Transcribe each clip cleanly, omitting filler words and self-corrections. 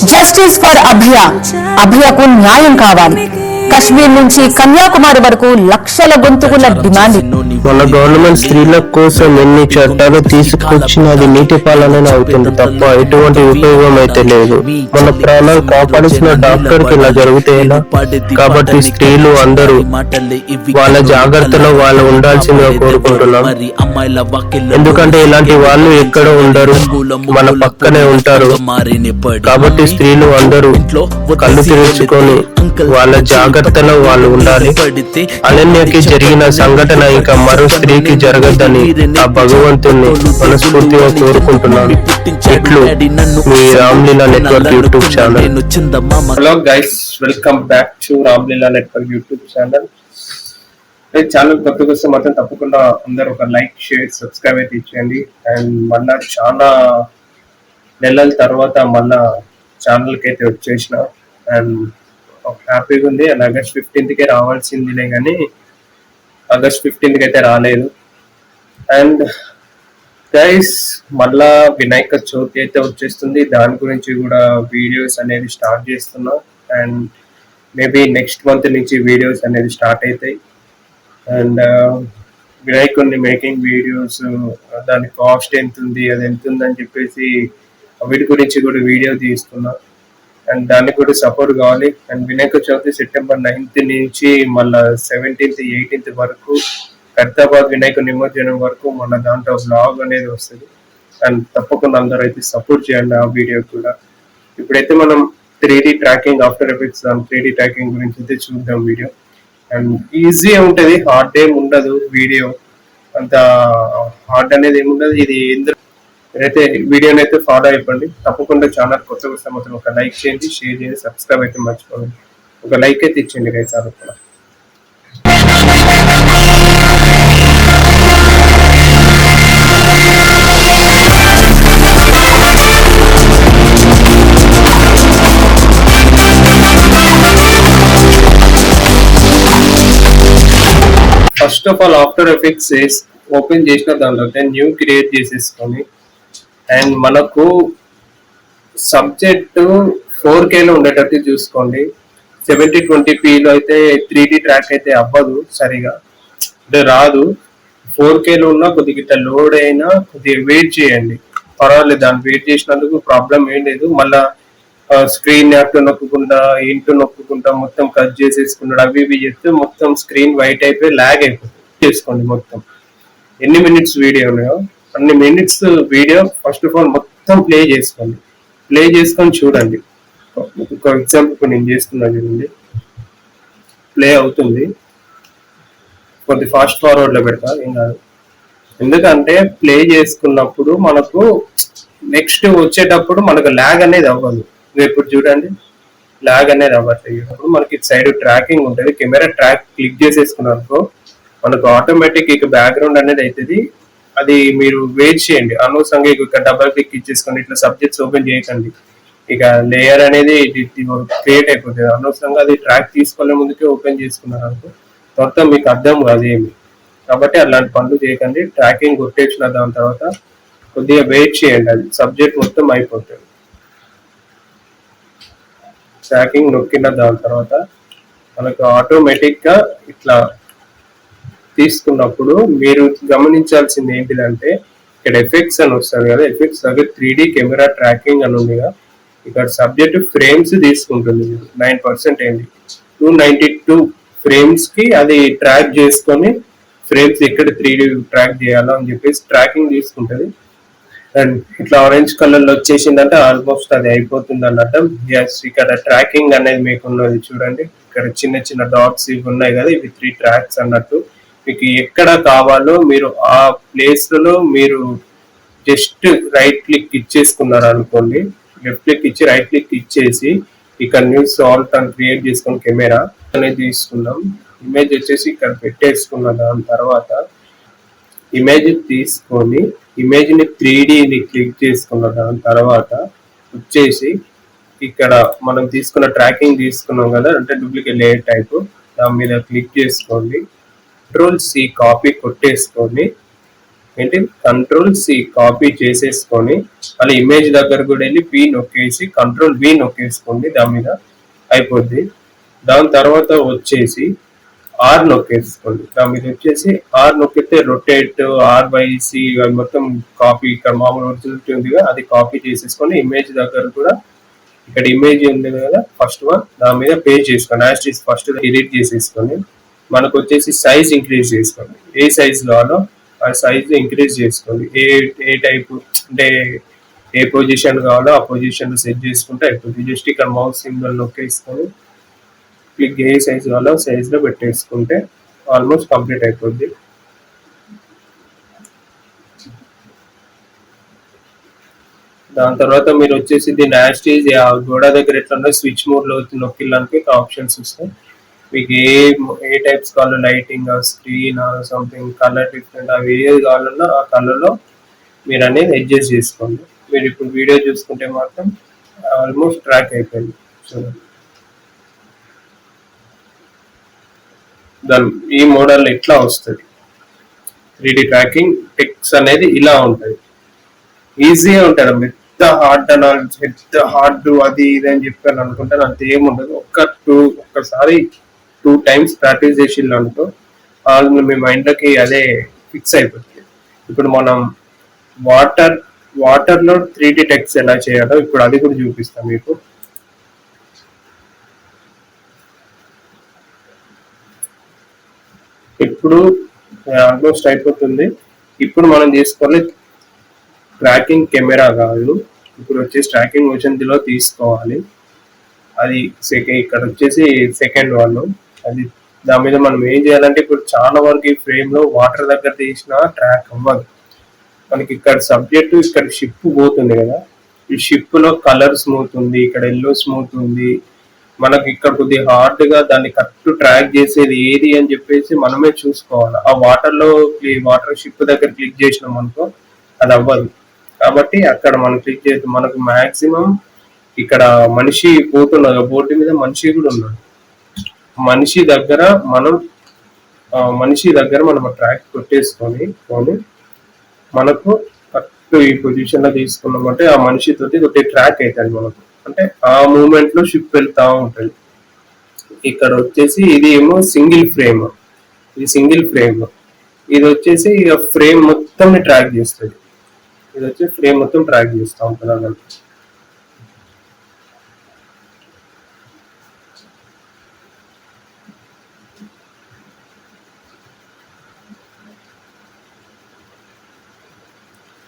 Justice for అభయ. అభయకు న్యాయం కావాలి. కశ్మీర్ నుంచి కన్యాకుమారి వరకు లక్షల గొంతుకుల డిమాండ్. మన గవర్నమెంట్ స్త్రీల కోసం ఎన్ని చట్టాలు తీసుకొచ్చినా అది నీటి పాలనే అవుతుంది తప్ప ఎటువంటి ఉపయోగం అయితే లేదు. మన ప్రాణాలు కాపాడుతున్న డాక్టర్ కి ఇలా జరిగితే ఎలా? కాబట్టి స్త్రీలు అందరూ వాళ్ళ జాగ్రత్తలో వాళ్ళు ఉండాల్సిందిగా కోరుకుంటున్నాం. ఎందుకంటే ఇలాంటి వాళ్ళు ఎక్కడ ఉండరు, మన పక్కనే ఉంటారు. కాబట్టి స్త్రీలు అందరూ కళ్ళు తెరుచుకొని వాళ్ళ జాగ్రత్తలో వాళ్ళు ఉండాలి. అనన్యకి జరిగిన సంఘటన ఇంకా మరో స్త్రీకి జరగద్దని ఆ భగవంతుని మనస్ఫూర్తిగా కోరుకుంటున్నాను. ఇట్లు మీ Ramleela network YouTube channel. Hello guys, welcome back to Ramleela network YouTube channel. Channel కొత్తగా వస్తే మాత్రం తప్పకుండా అందరూ ఒక లైక్, షేర్, సబ్స్క్రైబ్ అయితే ఇచ్చేయండి. అండ్ మళ్ళా చాలా నెలల తర్వాత మళ్ళా ఛానల్కి అయితే వచ్చేసిన. అండ్ హ్యాపీగా ఉంది. అండ్ ఆగస్ట్ 15కే రావాల్సిందిలే కానీ ఆగస్ట్ 15కి అయితే రాలేదు. అండ్ గైస్ మళ్ళా వినాయక చవితి అయితే వచ్చేస్తుంది. దాని గురించి కూడా వీడియోస్ అనేది స్టార్ట్ చేస్తున్నా. అండ్ మేబీ నెక్స్ట్ మంత్ నుంచి వీడియోస్ అనేది స్టార్ట్ అవుతాయి. అండ్ వినాయకుడిని మేకింగ్ వీడియోస్, దాని కాస్ట్ ఎంత ఉంది, అది ఎంత ఉందని చెప్పేసి వీటి గురించి కూడా వీడియో తీస్తున్నా. అండ్ దానికి కూడా సపోర్ట్ కావాలి. And Vinayaka Chavithi September 9th నుంచి మళ్ళీ 17th, 18th వరకు ఖైరతాబాద్ వినాయక నిమజ్జనం వరకు మన దాంట్లో బ్లాగ్ అనేది వస్తుంది. అండ్ తప్పకుండా అందరూ అయితే సపోర్ట్ చేయండి ఆ వీడియో కూడా. ఇప్పుడైతే మనం 3D tracking, after effects, 3D tracking గురించి అయితే చూద్దాం వీడియో. అండ్ ఈజీ ఉంటుంది, హార్డ్ ఏం ఉండదు. వీడియో అంత హార్డ్ అనేది ఏముండదు. ఇది అయితే వీడియోని అయితే ఫాలో అయిపోండి. తప్పకుండా ఛానల్ కొత్తగా వస్తే మాత్రం ఒక లైక్ చేయండి, షేర్ చేయండి, సబ్స్క్రైబ్ అయితే మర్చిపోండి. ఒక లైక్ అయితే ఇచ్చేయండి గైస్. అది కూడా first of all after effects open చేసిన దాంట్లో న్యూ క్రియేట్ చేసేసుకొని, అండ్ మనకు సబ్జెక్ట్ 4Kలో ఉండేటట్టు చూసుకోండి. 7020pలో అయితే 3D ట్రాక్ అయితే అవ్వదు, సరిగా అంటే రాదు. 4Kలో ఉన్న కొద్దిగా లోడ్ అయినా కొద్దిగా వెయిట్ చేయండి, పర్వాలేదు. దాన్ని వెయిట్ చేసినందుకు ప్రాబ్లం ఏం లేదు. మళ్ళా స్క్రీన్ అటు నొక్కుకుంటా ఇంటూ నొక్కుకుంటా మొత్తం కట్ చేసేసుకున్నాడు అవి ఇవి చెప్తే మొత్తం స్క్రీన్ వైట్ అయిపోయి ల్యాగ్ అయిపోతుంది. చేసుకోండి మొత్తం ఎన్ని మినిట్స్ వీడియో ఉన్నాయో అన్ని minutes video first of all మొత్తం ప్లే చేసుకోండి. ప్లే చేసుకొని చూడండి. ఒక ఎగ్జాంపుల్ నేను చేస్తున్నా చూడండి. ప్లే అవుతుంది, కొద్ది ఫాస్ట్ ఫార్వర్డ్ లో పెడతా, ఏం కాదు. ఎందుకంటే ప్లే చేసుకున్నప్పుడు మనకు నెక్స్ట్ వచ్చేటప్పుడు మనకు ల్యాగ్ అనేది అవ్వదు. ఇప్పుడు చూడండి, ల్యాగ్ అనేది అవ్వట్లేదు. అప్పుడు మనకి సైడ్ ట్రాకింగ్ ఉంటుంది. కెమెరా ట్రాక్ క్లిక్ చేసేసుకున్నారనుకో మనకు ఆటోమేటిక్ ఇక బ్యాక్గ్రౌండ్ అనేది అవుతుంది. అది మీరు వెయిట్ చేయండి. అనవసరంగా ఇక డబల్ క్లిక్ ఇచ్చేసుకొని ఇట్లా సబ్జెక్ట్స్ ఓపెన్ చేయకండి. ఇక లేయర్ అనేది క్రియేట్ అయిపోతుంది. అనవసరంగా అది ట్రాక్ తీసుకోలే ముందుకే ఓపెన్ చేసుకున్నారు అనుకో మొత్తం మీకు అర్థం కాదు ఏమి. కాబట్టి అలాంటి పనులు చేయకండి. ట్రాకింగ్ కొట్టేసిన దాని తర్వాత కొద్దిగా వెయిట్ చేయండి, అది సబ్జెక్ట్ మొత్తం అయిపోతుంది. ట్రాకింగ్ నొక్కిన దాని తర్వాత మనకు ఆటోమేటిక్ గా ఇట్లా తీసుకున్నప్పుడు మీరు గమనించాల్సింది ఏంటిదంటే ఇక్కడ ఎఫెక్ట్స్ అని వస్తుంది కదా, ఎఫెక్ట్స్ దగ్గర 3D కెమెరా ట్రాకింగ్ అని ఉందిగా, ఇక్కడ సబ్జెక్ట్ ఫ్రేమ్స్ తీసుకుంటుంది. 9% ఏంటి 292 ఫ్రేమ్స్ కి అది ట్రాక్ చేసుకొని ఫ్రేమ్స్ ఎక్కడ 3D ట్రాక్ చేయాలో అని చెప్పేసి ట్రాకింగ్ తీసుకుంటుంది. అండ్ ఇట్లా ఆరెంజ్ కలర్ లో వచ్చేసిందంటే ఆల్మోస్ట్ అది అయిపోతుంది అన్నట్టు. ఎస్, ఇక్కడ ట్రాకింగ్ అనేది మీకు ఉన్నది చూడండి. ఇక్కడ చిన్న చిన్న డాట్స్ ఇవి ఉన్నాయి కదా, ఇవి 3 ట్రాక్స్ అన్నట్టు. మీకు ఎక్కడ కావాలో మీరు ఆ ప్లేస్ లో మీరు జస్ట్ రైట్ క్లిక్ ఇచ్చేసుకున్నారు అనుకోండి, లెఫ్ట్ క్లిక్ ఇచ్చి రైట్ క్లిక్ ఇచ్చేసి ఇక్కడ న్యూస్ ఆల్ట్ అని క్రియేట్ చేసుకుని కెమెరా అనేది తీసుకున్నాం. ఇమేజ్ వచ్చేసి ఇక్కడ పెట్టేసుకున్న దాని తర్వాత ఇమేజ్ తీసుకొని ఇమేజ్ ని 3Dని క్లిక్ చేసుకున్న దాని తర్వాత వచ్చేసి ఇక్కడ మనం తీసుకున్న ట్రాకింగ్ తీసుకున్నాం కదా, అంటే డూప్లికేట్ లేయర్ టైప్, దాని మీద క్లిక్ చేసుకోండి. Ctrl+C కాపీ కొట్టేసుకొని ఏంటి కంట్రోల్ సి కాపీ చేసేసుకొని మళ్ళీ ఇమేజ్ దగ్గర కూడా వెళ్ళి పి నొక్కేసి కంట్రోల్ వి నొక్కేసుకోండి, దాని మీద అయిపోద్ది. దాని తర్వాత వచ్చేసి ఆర్ నొక్కేసుకోండి, దాని మీద వచ్చేసి ఆర్ నొక్కితే రొటేట్ ఆర్వైసి అది మొత్తం కాపీ, ఇక్కడ మామూలు ఒరిజినల్ ఉందిగా అది కాపీ చేసేసుకొని ఇమేజ్ దగ్గర కూడా ఇక్కడ ఇమేజ్ ఉంది కదా ఫస్ట్ వన్, దాని మీద పే చేసుకోండి. యాజ్ ఫస్ట్ ఎడిట్ చేసేసుకొని మనకు వచ్చేసి సైజ్ ఇంక్రీజ్ చేసుకోండి. ఏ సైజ్ కావాలో ఆ సైజ్ ఇంక్రీజ్ చేసుకోండి. ఏ టైప్ అంటే ఏ పొజిషన్ కావాలో ఆ పొజిషన్ సెట్ చేసుకుంటే అయిపోతుంది. జస్ట్ ఇక్కడ మౌస్ సింబల్ నొక్కేసుకొని క్లిక్ ఏ సైజ్ కావాలో సైజ్ లో పెట్టేసుకుంటే ఆల్మోస్ట్ కంప్లీట్ అయిపోద్ది. దాని తర్వాత మీరు వచ్చేసి దీన్ని యాస్టీజ్ గోడ దగ్గర ఎట్లా స్విచ్ మోడ్ లో నొక్కిళ్ళడానికి ఆప్షన్స్ వస్తాయి. మీకు ఏ టైప్స్ కావాలో lighting screen something colour different అవి ఏది కావాలన్నా ఆ కలర్లో మీరు అనేది అడ్జస్ట్ చేసుకోండి. మీరు ఇప్పుడు వీడియో చూసుకుంటే మాత్రం ఆల్మోస్ట్ ట్రాక్ అయిపోయింది. చూడండి దాని ఈ మోడల్ ఇట్లా వస్తుంది. 3D ట్రాకింగ్ టెక్స్ అనేది ఇలా ఉంటుంది, ఈజీగా ఉంటుంది. పెద్ద హార్డ్ అది ఇది అని చెప్పాను అనుకుంటే అంత ఏముండదు. ఒక్కసారి 2 times ప్రాక్టీస్ చేసిండ్రు అనుకో వాళ్ళు మీ మైండ్లోకి అదే ఫిక్స్ అయిపోతుంది. ఇప్పుడు మనం వాటర్లో 3D టెక్స్ట్ ఎలా చేయాలో ఇప్పుడు అది కూడా చూపిస్తాం మీకు. ఇప్పుడు ఆల్మోస్ట్ అయిపోతుంది. ఇప్పుడు మనం తీసుకోవాలి ట్రాకింగ్ కెమెరా కాదు, ఇప్పుడు వచ్చేసి ట్రాకింగ్ మోషన్ లో తీసుకోవాలి. అది ఇక్కడ వచ్చేసి సెకండ్ వన్. అది దాని మీద మనం ఏం చేయాలంటే ఇప్పుడు చాలా వరకు ఈ ఫ్రేమ్ లో వాటర్ దగ్గర తీసినా ట్రాక్ అవ్వదు. మనకి ఇక్కడ సబ్జెక్ట్ ఇక్కడ షిప్ పోతుంది కదా, ఈ షిప్ లో కలర్ స్మూత్ ఉంది, ఇక్కడ ఎల్లో స్మూత్ ఉంది. మనకి ఇక్కడ కొద్దిగా హార్డ్ గా దాన్ని కరెక్ట్ ట్రాక్ చేసేది ఏది అని చెప్పేసి మనమే చూసుకోవాలి. ఆ వాటర్ షిప్ దగ్గర క్లిక్ చేసినాం అనుకో అది అవ్వదు. కాబట్టి అక్కడ మనం క్లిక్ చేస్తే మనకు మాక్సిమం ఇక్కడ మనిషి పోతున్నారు, బోర్డు మీద మనిషి కూడా ఉన్నాడు. మనిషి దగ్గర మనం ట్రాక్ కొట్టేసుకొని మనకు కరెక్ట్ ఈ పొజిషన్ లో తీసుకున్నామంటే ఆ మనిషితోటి కొద్ది ట్రాక్ అవుతుంది మనకు. అంటే ఆ మూమెంట్ లో షిప్ వెళ్తా ఉంటుంది. ఇక్కడ వచ్చేసి ఇది ఏమో సింగిల్ ఫ్రేమ్, ఇది వచ్చేసి ఫ్రేమ్ మొత్తం ట్రాక్ చేస్తుంది. ఇది వచ్చి ఫ్రేమ్ మొత్తం ట్రాక్ చేస్తూ ఉంటుంది అన్నట్టు.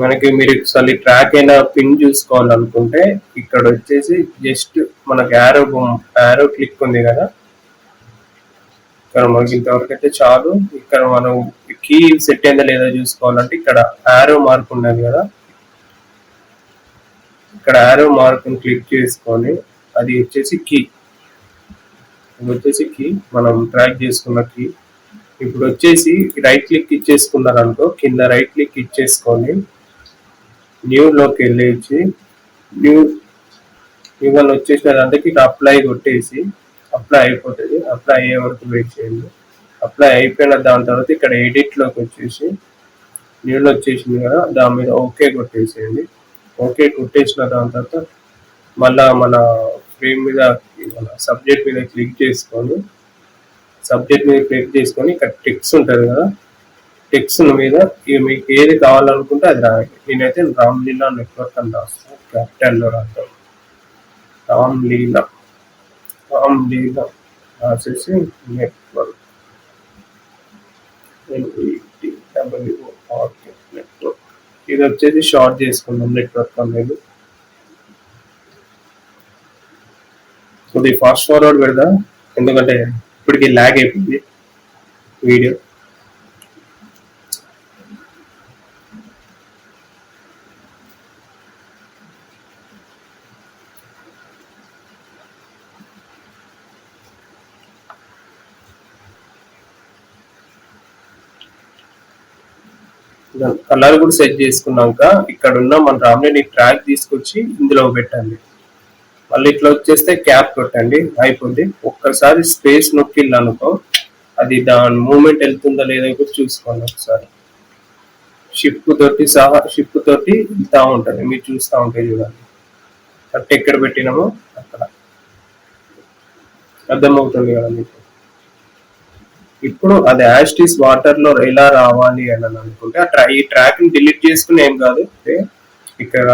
మనకి మీరు ఒకసారి ట్రాక్ అయినా పిన్ చూసుకోవాలనుకుంటే ఇక్కడ వచ్చేసి జస్ట్ మనకి యారో క్లిక్ ఉంది కదా, ఇక్కడ మనకి ఇంతవరకు అయితే చాలు. ఇక్కడ మనం కీ సెట్ అయిందా లేదా చూసుకోవాలంటే ఇక్కడ యారో మార్క్ ఉన్నది కదా, ఇక్కడ యారో మార్క్ క్లిక్ చేసుకొని అది వచ్చేసి కీ, మనం ట్రాక్ చేసుకున్న కీ. ఇప్పుడు వచ్చేసి రైట్ క్లిక్ ఇచ్చేసుకున్నారనుకో, కింద రైట్ క్లిక్ ఇచ్చేసుకొని న్యూ లోకి వెళ్ళేసి న్యూ అని వచ్చేసినది అంటే ఇక్కడ అప్లై కొట్టేసి అప్లై అయిపోతుంది. అప్లై అయ్యే వరకు వెయిట్ చేయండి. అప్లై అయిపోయిన దాని తర్వాత ఇక్కడ ఎడిట్ లోకి వచ్చేసి న్యూలో వచ్చేసింది కదా, దాని మీద ఓకే కొట్టేసేయండి. ఓకే కొట్టేసిన దాని తర్వాత మళ్ళా మన ఫ్రేమ్ మీద మన సబ్జెక్ట్ మీద క్లిక్ చేసుకొని ఇక్కడ టెక్స్ట్ ఉంటుంది కదా, టెక్స్ట్ మీద మీకు ఏది కావాలనుకుంటే అది రాయండి. నేనైతే రామ్లీలా నెట్వర్క్ అని రాస్తాను, క్యాపిటల్లో రాస్తాను. రామ్లీలా రాసేసి నెట్వర్క్ నెట్వర్క్ ఇది వచ్చేసి షార్ట్ చేసుకుందాం నెట్వర్క్ అనేది. కొద్దిగా ఫాస్ట్ ఫార్వర్డ్ పెడదా, ఎందుకంటే ఇప్పటికి ల్యాగ్ అయిపోయింది వీడియో. కలర్ కూడా సెట్ చేసుకున్నాక ఇక్కడ ఉన్న మన రామ్లీని ట్రాక్ తీసుకొచ్చి ఇందులో పెట్టండి. మళ్ళీ ఇట్లా వచ్చేస్తే క్యాప్ కొట్టండి, అయిపోద్ది. ఒక్కసారి స్పేస్ నొక్కిళ్ళు అనుకో, అది దాని మూమెంట్ వెళ్తుందా లేదా కూడా చూసుకోండి ఒకసారి. షిప్ తోటి వెళ్తా ఉంటది, మీరు చూస్తూ ఉంటాయి చూడండి. కరెక్ట్ ఎక్కడ పెట్టినామో అక్కడ అర్థమవుతుంది కదా మీకు. ఇప్పుడు అది యాస్టీస్ వాటర్ లో ఎలా రావాలి అని అనుకుంటే ఈ ట్రాక్ ని డిలీట్ చేసుకుని ఏం కాదు, ఇక్కడ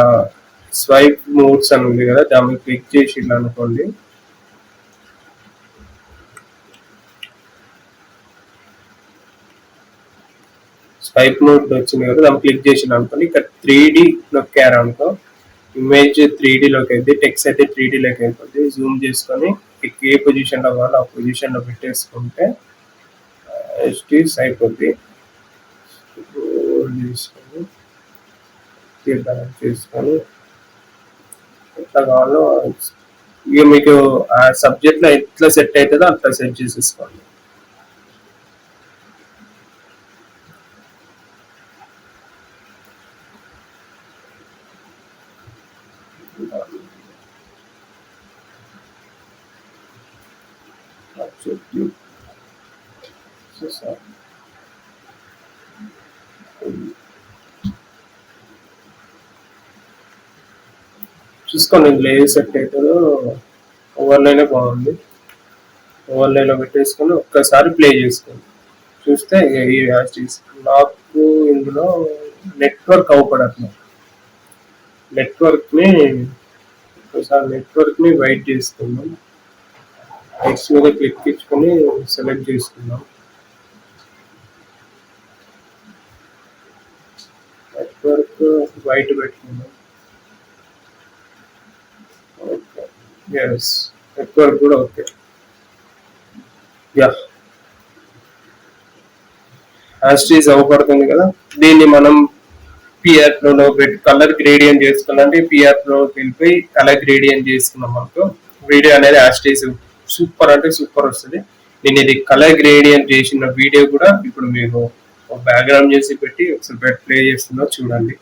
స్వైప్ మోడ్స్ అని ఉంది కదా, దాన్ని క్లిక్ చేసి అనుకోండి. స్వైప్ మోడ్ వచ్చింది కదా, దాన్ని క్లిక్ చేసి అనుకోండి. ఇక్కడ 3D నొక్కారు అనుకో, ఇమేజ్ 3D లోకి అయితే, టెక్స్ట్ అయితే 3D లోకి అయిపోతుంది. జూమ్ చేసుకొని ఏ పొజిషన్ లో కావాలో ఆ పొజిషన్ లో పెట్టేసుకుంటే అయిపోద్ది. చేసుకొని ఎట్లా కావాలో ఇక మీకు ఆ సబ్జెక్ట్ లో ఎట్లా సెట్ అవుతుందో అట్లా సెట్ చేసేసుకోండి. చూసుకోండి ఇందులో ఏది సెట్ అవుతుందో. ఓవర్లైనే బాగుంది, ఓవర్లైన్ లో పెట్టేసుకొని ఒక్కసారి ప్లే చేసుకోండి. చూస్తే ఈ నాకు ఇందులో నెట్వర్క్ అవపడట్లేదు. నెట్వర్క్ ని వైట్ చేసుకుందాం. టెక్స్ట్ మీద క్లిక్ ఇచ్చుకొని సెలెక్ట్ చేసుకుందాం. నెట్వర్క్ వైట్ పెట్టుకుందాం. ఓకే, ఎస్, నెట్వర్క్ కూడా ఓకే. యా, యాస్టీస్ అవపడుతుంది కదా. దీన్ని మనం పిఆర్ లో పెట్టి కలర్ గ్రేడియంట్ చేసుకోవాలంటే పిఆర్ లోకి వెళ్ళిపోయి కలర్ గ్రేడియంట్ చేసుకున్నాం అనుకో, వీడియో అనేది యాస్టీస్ సూపర్ అంటే సూపర్ వస్తుంది. నేను ఇది కలర్ గ్రేడియంట్ చేసిన వీడియో కూడా ఇప్పుడు మీకు బ్యాక్గ్రౌండ్ చేసి పెట్టి ఒకసారి ప్లే చేస్తున్నా చూడండి.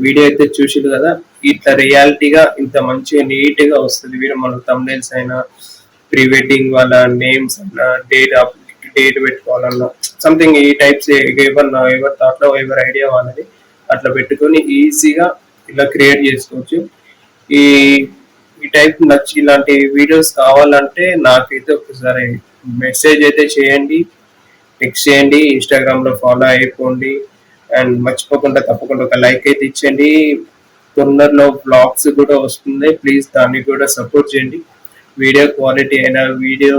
వీడియో అయితే చూసారు కదా, ఇట్లా రియాలిటీగా ఇంత మంచిగా నీట్ గా వస్తుంది వీడియో. మన థంబ్నెయిల్స్ అయినా, ప్రీ వెడ్డింగ్ వాళ్ళ నేమ్స్ అయినా, డేట్ పెట్టుకోవాలన్నా, సంథింగ్ ఈ టైప్స్ ఎవరి థాట్లో ఎవరి ఐడియా వాళ్ళది అట్లా పెట్టుకొని ఈజీగా ఇలా క్రియేట్ చేసుకోవచ్చు. ఈ టైప్ ఇలాంటి వీడియోస్ కావాలంటే నాకైతే ఒకసారి మెసేజ్ అయితే చేయండి, టెక్స్ట్ చేయండి, ఇన్స్టాగ్రామ్ లో ఫాలో అయిపోండి. అండ్ మర్చిపోకుండా తప్పకుండా ఒక లైక్ అయితే ఇచ్చండి. తొందరలో బ్లాగ్స్ కూడా వస్తుంది, ప్లీజ్ దాన్ని కూడా సపోర్ట్ చేయండి. వీడియో క్వాలిటీ అయినా, వీడియో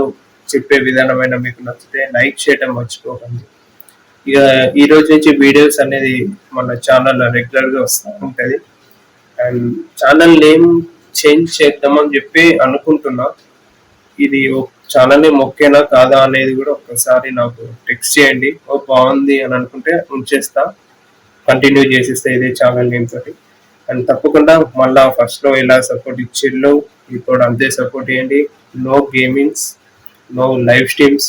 చెప్పే విధానమైన మీకు నచ్చితే లైక్ చేయడం మర్చిపోకండి. ఇక ఈ రోజు నుంచి వీడియోస్ అనేది మన ఛానల్లో రెగ్యులర్ గా వస్తూ ఉంటుంది. అండ్ ఛానల్ నేమ్ చేంజ్ చేద్దామని చెప్పి అనుకుంటున్నా. ఇది ఛానల్ని మొక్కేనా కాదా అనేది కూడా ఒక్కసారి నాకు టెక్స్ట్ చేయండి. ఓ బాగుంది అని అనుకుంటే ఉంచేస్తా, కంటిన్యూ చేసేస్తా ఇదే ఛానల్ నేమ్ తోటి. అండ్ తప్పకుండా మళ్ళా ఫస్ట్ లో ఎలా సపోర్ట్ ఇచ్చిళ్ళు ఇప్పుడు అంతే సపోర్ట్ చేయండి. No gamings, no live streams,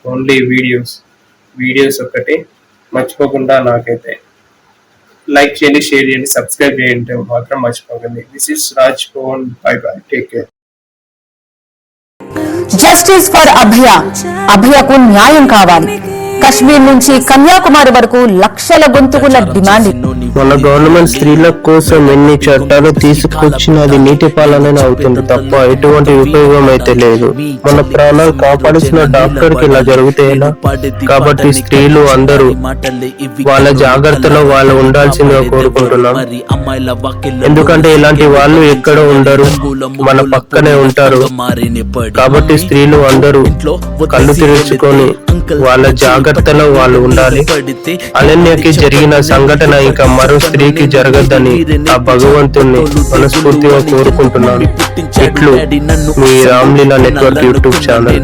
only videos ఒక్కటే. మర్చిపోకుండా నాకైతే లైక్ చేయండి, షేర్ చేయండి, సబ్స్క్రైబ్ చేయండి మాత్రం మర్చిపోకండి. This is Raj Pawan, bye bye, take care. Justice for అభయకు న్యాయం కావాలి. కశ్మీర్ నుంచి కన్యాకుమారి వరకు లక్షల గొంతుకుల డిమాండ్. మన గవర్నమెంట్ స్త్రీల కోసం ఎన్ని చట్టాలు తీసుకొచ్చినా అది నీటి పాలనే అవుతుంది తప్ప ఎటువంటి ఉపయోగం అయితే లేదు. మన ప్రాణాలు కాపాడుతున్న డాక్టర్ కి ఇలా జరిగితే ఎలా? కాబట్టి స్త్రీలు అందరూ వాళ్ళ జాగ్రత్తలో వాళ్ళు ఉండాల్సిందిగా కోరుకుంటున్నాం. ఎందుకంటే ఇలాంటి వాళ్ళు ఎక్కడ ఉండరు, మన పక్కనే ఉంటారు. కాబట్టి స్త్రీలు అందరూ కళ్ళు తెరుచుకొని వాళ్ళ జాగ్రత్తలో వాళ్ళు ఉండాలి. అనన్యకి జరిగిన సంఘటన ఇంకా మరో స్త్రీకి జరగద్దని ఆ భగవంతుణ్ణి మనస్ఫూర్తిగా కోరుకుంటున్నాను. ఇట్లు మీ రామ్లీలా నెట్వర్క్ యూట్యూబ్ ఛానల్.